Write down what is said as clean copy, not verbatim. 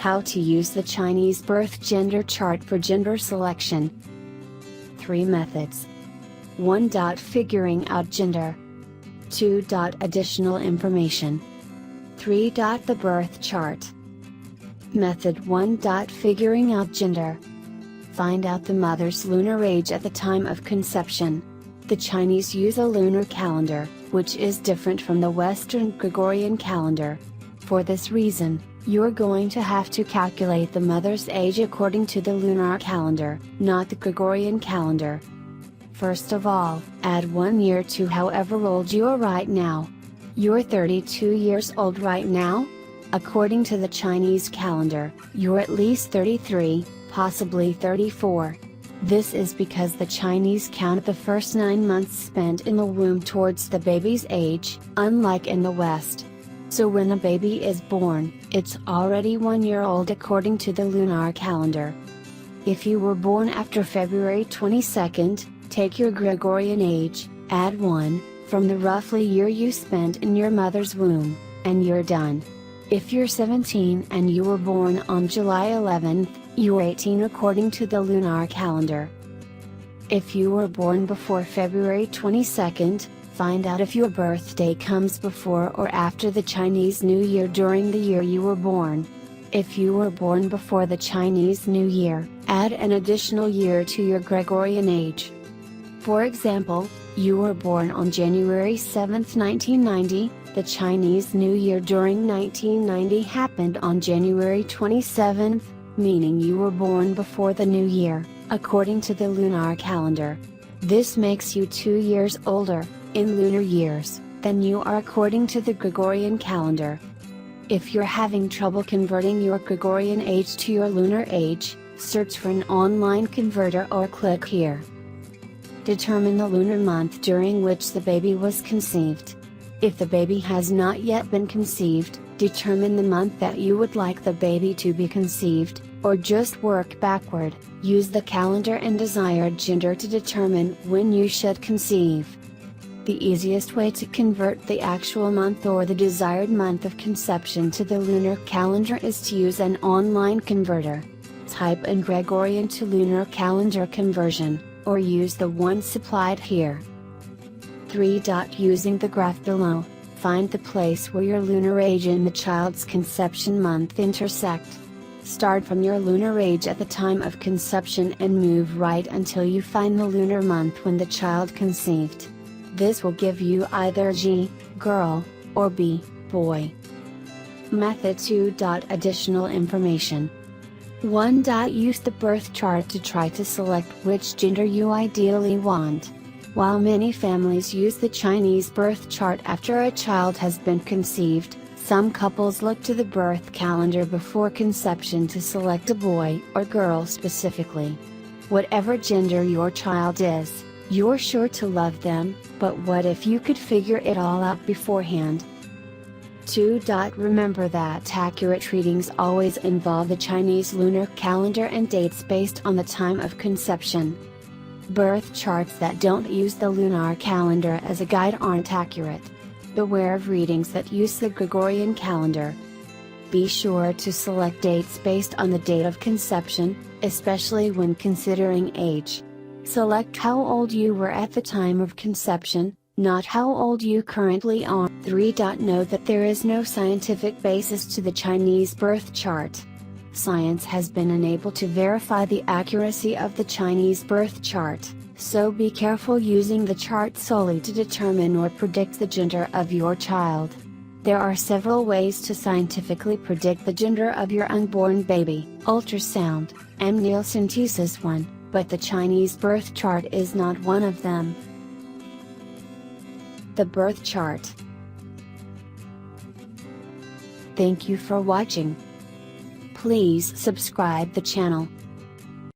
How to use the Chinese birth gender chart for gender selection. 3 methods. 1. Figuring out gender. 2. Additional information. 3. The birth chart. Method 1. Figuring out gender. Find out the mother's lunar age at the time of conception. The Chinese use a lunar calendar, which is different from the Western Gregorian calendar. For this reason, you're going to have to calculate the mother's age according to the lunar calendar, not the Gregorian calendar. First of all, add 1 year to however old you are right now. You're 32 years old right now? According to the Chinese calendar, you're at least 33, possibly 34. This is because the Chinese count the first 9 months spent in the womb towards the baby's age, unlike in the West. So when a baby is born, it's already 1 year old according to the lunar calendar. If you were born after February 22nd, take your Gregorian age, add 1, from the roughly year you spent in your mother's womb, and you're done. If you're 17 and you were born on July 11th, you're 18 according to the lunar calendar. If you were born before February 22nd, find out if your birthday comes before or after the Chinese New Year during the year you were born. If you were born before the Chinese New Year, add an additional year to your Gregorian age. For example, you were born on January 7, 1990, the Chinese New Year during 1990 happened on January 27, meaning you were born before the New Year, according to the lunar calendar. This makes you 2 years older, in lunar years, than you are according to the Gregorian calendar. If you're having trouble converting your Gregorian age to your lunar age, search for an online converter or click here. Determine the lunar month during which the baby was conceived. If the baby has not yet been conceived, determine the month that you would like the baby to be conceived, or just work backward. Use the calendar and desired gender to determine when you should conceive. The easiest way to convert the actual month or the desired month of conception to the lunar calendar is to use an online converter. Type in Gregorian to lunar calendar conversion, or use the one supplied here. 3. Using the graph below, find the place where your lunar age and the child's conception month intersect. Start from your lunar age at the time of conception and move right until you find the lunar month when the child conceived. This will give you either G, girl, or B, boy. Method 2. Additional information. 1. Use the birth chart to try to select which gender you ideally want. While many families use the Chinese birth chart after a child has been conceived, some couples look to the birth calendar before conception to select a boy or girl specifically. Whatever gender your child is, you're sure to love them, but what if you could figure it all out beforehand? 2. Remember that accurate readings always involve the Chinese lunar calendar and dates based on the time of conception. Birth charts that don't use the lunar calendar as a guide aren't accurate. Beware of readings that use the Gregorian calendar. Be sure to select dates based on the date of conception, especially when considering age. Select how old you were at the time of conception, not how old you currently are. 3. Know that there is no scientific basis to the Chinese birth chart. Science has been unable to verify the accuracy of the Chinese birth chart, so be careful using the chart solely to determine or predict the gender of your child. There are several ways to scientifically predict the gender of your unborn baby: ultrasound, amniocentesis 1, but the Chinese birth chart is not one of them. The birth chart. Thank you for watching. Please subscribe the channel.